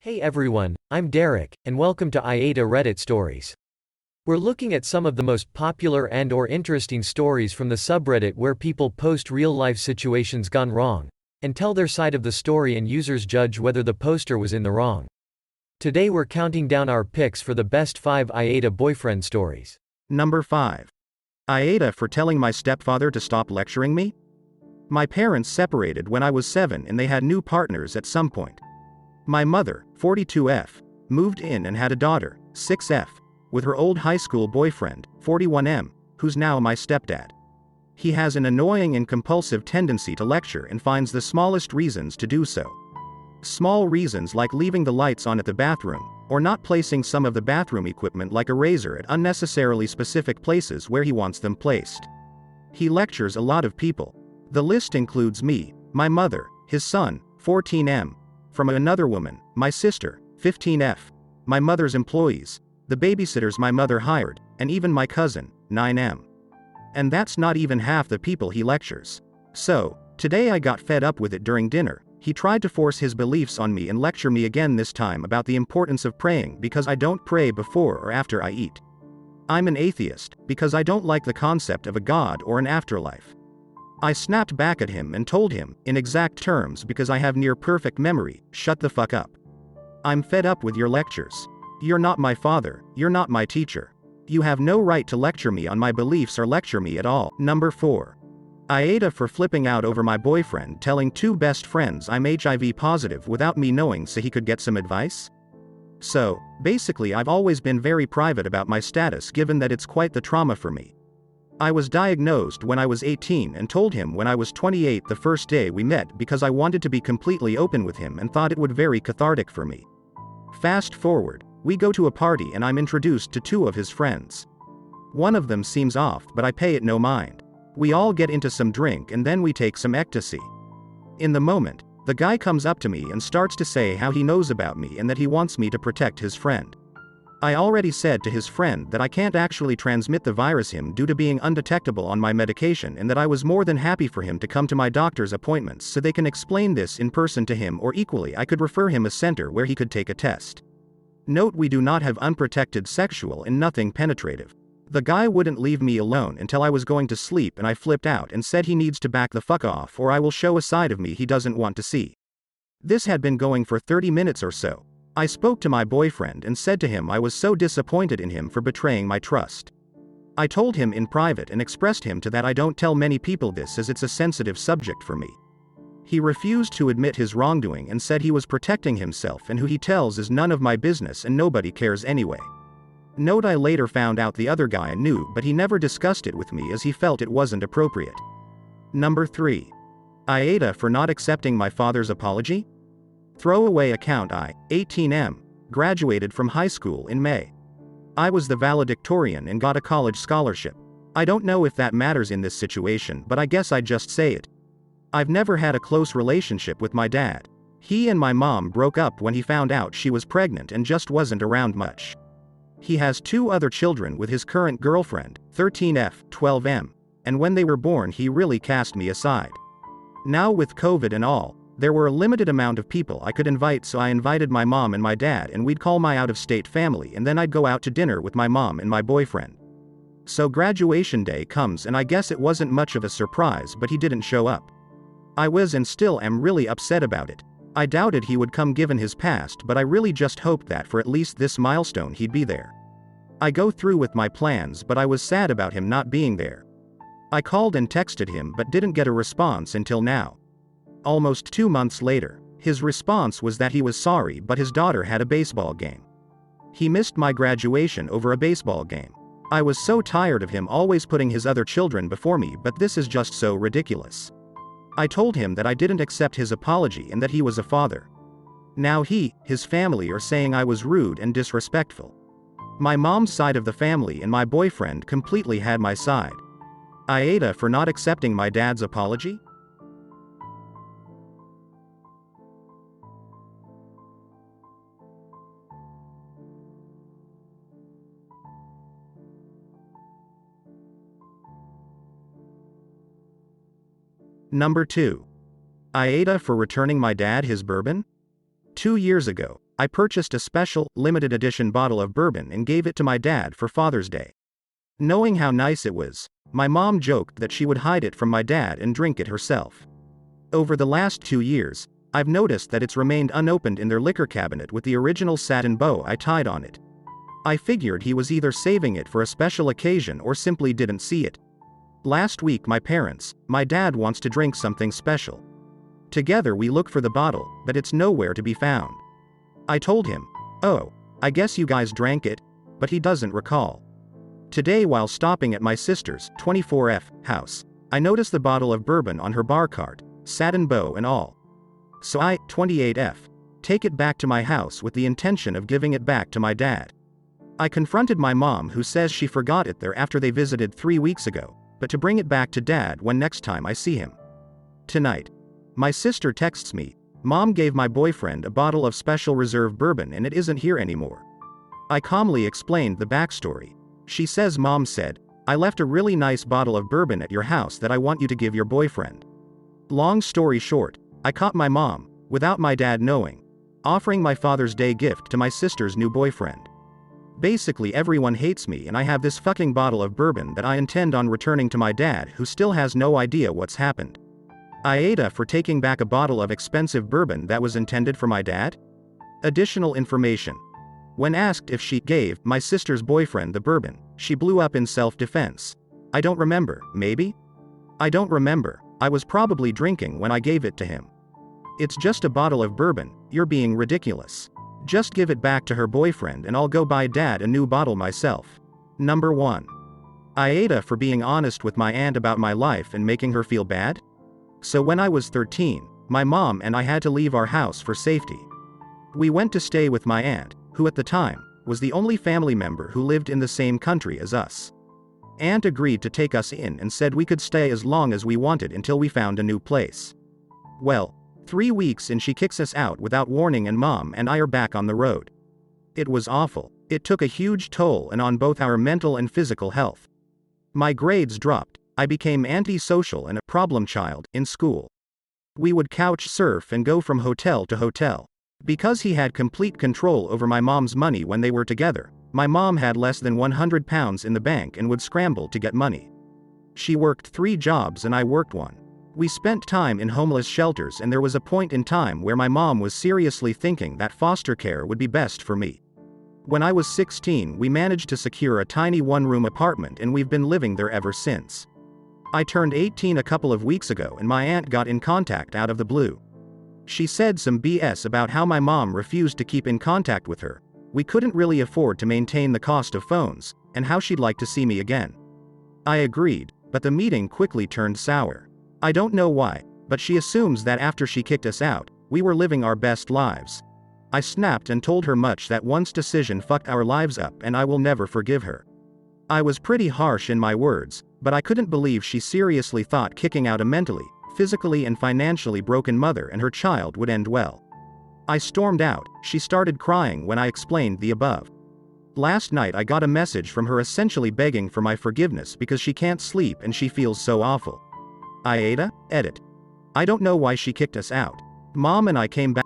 Hey everyone, I'm Derek, and welcome to AITA Reddit Stories. We're looking at some of the most popular and/or interesting stories from the subreddit where people post real-life situations gone wrong, and tell their side of the story and users judge whether the poster was in the wrong. Today we're counting down our picks for the best 5 AITA boyfriend stories. Number 5. AITA for telling my stepfather to stop lecturing me? My parents separated when I was 7 and they had new partners at some point. My mother, 42F, moved in and had a daughter, 6F, with her old high school boyfriend, 41M, who's now my stepdad. He has an annoying and compulsive tendency to lecture and finds the smallest reasons to do so. Small reasons like leaving the lights on at the bathroom, or not placing some of the bathroom equipment like a razor at unnecessarily specific places where he wants them placed. He lectures a lot of people. The list includes me, my mother, his son, 14M, from another woman, my sister, 15F, my mother's employees, the babysitters my mother hired, and even my cousin, 9M. And that's not even half the people he lectures. So, today I got fed up with it during dinner. He tried to force his beliefs on me and lecture me again, this time about the importance of praying because I don't pray before or after I eat. I'm an atheist, because I don't like the concept of a god or an afterlife. I snapped back at him and told him, in exact terms because I have near perfect memory, shut the fuck up. I'm fed up with your lectures. You're not my father, you're not my teacher. You have no right to lecture me on my beliefs or lecture me at all. Number 4. AITA for flipping out over my boyfriend telling 2 best friends I'm HIV positive without me knowing so he could get some advice? So, basically I've always been very private about my status given that it's quite the trauma for me. I was diagnosed when I was 18 and told him when I was 28 the first day we met because I wanted to be completely open with him and thought it would be very cathartic for me. Fast forward, we go to a party and I'm introduced to 2 of his friends. One of them seems off but I pay it no mind. We all get into some drink and then we take some ecstasy. In the moment, the guy comes up to me and starts to say how he knows about me and that he wants me to protect his friend. I already said to his friend that I can't actually transmit the virus him due to being undetectable on my medication and that I was more than happy for him to come to my doctor's appointments so they can explain this in person to him, or equally I could refer him a center where he could take a test. Note we do not have unprotected sexual and nothing penetrative. The guy wouldn't leave me alone until I was going to sleep and I flipped out and said he needs to back the fuck off or I will show a side of me he doesn't want to see. This had been going for 30 minutes or so. I spoke to my boyfriend and said to him I was so disappointed in him for betraying my trust. I told him in private and expressed him to that I don't tell many people this as it's a sensitive subject for me. He refused to admit his wrongdoing and said he was protecting himself and who he tells is none of my business and nobody cares anyway. Note I later found out the other guy knew but he never discussed it with me as he felt it wasn't appropriate. Number 3. AITA for not accepting my father's apology? Throwaway account. I, 18M, graduated from high school in May. I was the valedictorian and got a college scholarship. I don't know if that matters in this situation, but I guess I'd just say it. I've never had a close relationship with my dad. He and my mom broke up when he found out she was pregnant and just wasn't around much. He has 2 other children with his current girlfriend, 13F, 12M, and when they were born he really cast me aside. Now with COVID and all, there were a limited amount of people I could invite, so I invited my mom and my dad and we'd call my out-of-state family and then I'd go out to dinner with my mom and my boyfriend. So graduation day comes and I guess it wasn't much of a surprise but he didn't show up. I was and still am really upset about it. I doubted he would come given his past, but I really just hoped that for at least this milestone he'd be there. I go through with my plans but I was sad about him not being there. I called and texted him but didn't get a response until now. Almost 2 months later, his response was that he was sorry but his daughter had a baseball game. He missed my graduation over a baseball game. I was so tired of him always putting his other children before me, but this is just so ridiculous. I told him that I didn't accept his apology and that he was a father. Now his family are saying I was rude and disrespectful. My mom's side of the family and my boyfriend completely had my side. AITA for not accepting my dad's apology? Number 2. AITA for returning my dad his bourbon? 2 years ago, I purchased a special, limited edition bottle of bourbon and gave it to my dad for Father's Day. Knowing how nice it was, my mom joked that she would hide it from my dad and drink it herself. Over the last 2 years, I've noticed that it's remained unopened in their liquor cabinet with the original satin bow I tied on it. I figured he was either saving it for a special occasion or simply didn't see it. Last week my dad wants to drink something special. Together we look for the bottle, but it's nowhere to be found. I told him, "Oh, I guess you guys drank it," but he doesn't recall. Today while stopping at my sister's, 24F, house, I noticed the bottle of bourbon on her bar cart, satin bow and all. So I, 28F, take it back to my house with the intention of giving it back to my dad. I confronted my mom who says she forgot it there after they visited 3 weeks ago, but to bring it back to dad when next time I see him. Tonight, my sister texts me, "Mom gave my boyfriend a bottle of special reserve bourbon and it isn't here anymore." I calmly explained the backstory. She says Mom said, "I left a really nice bottle of bourbon at your house that I want you to give your boyfriend." Long story short, I caught my mom, without my dad knowing, offering my Father's Day gift to my sister's new boyfriend. Basically everyone hates me and I have this fucking bottle of bourbon that I intend on returning to my dad who still has no idea what's happened. AITA for taking back a bottle of expensive bourbon that was intended for my dad? Additional information. When asked if she gave my sister's boyfriend the bourbon, she blew up in self-defense. "I don't remember, maybe? I don't remember, I was probably drinking when I gave it to him. It's just a bottle of bourbon, you're being ridiculous. Just give it back to her boyfriend and I'll go buy dad a new bottle myself." Number 1. AITA for being honest with my aunt about my life and making her feel bad? So when I was 13, my mom and I had to leave our house for safety. We went to stay with my aunt, who at the time, was the only family member who lived in the same country as us. Aunt agreed to take us in and said we could stay as long as we wanted until we found a new place. Well, 3 weeks in she kicks us out without warning and mom and I are back on the road. It was awful. It took a huge toll and on both our mental and physical health. My grades dropped. I became antisocial and a problem child in school. We would couch surf and go from hotel to hotel. Because he had complete control over my mom's money when they were together, my mom had less than £100 in the bank and would scramble to get money. She worked 3 jobs and I worked 1. We spent time in homeless shelters and there was a point in time where my mom was seriously thinking that foster care would be best for me. When I was 16 we managed to secure a tiny 1-room apartment and we've been living there ever since. I turned 18 a couple of weeks ago and my aunt got in contact out of the blue. She said some BS about how my mom refused to keep in contact with her, we couldn't really afford to maintain the cost of phones, and how she'd like to see me again. I agreed, but the meeting quickly turned sour. I don't know why, but she assumes that after she kicked us out, we were living our best lives. I snapped and told her much that one's decision fucked our lives up and I will never forgive her. I was pretty harsh in my words, but I couldn't believe she seriously thought kicking out a mentally, physically and financially broken mother and her child would end well. I stormed out. She started crying when I explained the above. Last night I got a message from her essentially begging for my forgiveness because she can't sleep and she feels so awful. AITA, edit. I don't know why she kicked us out. Mom and I came back.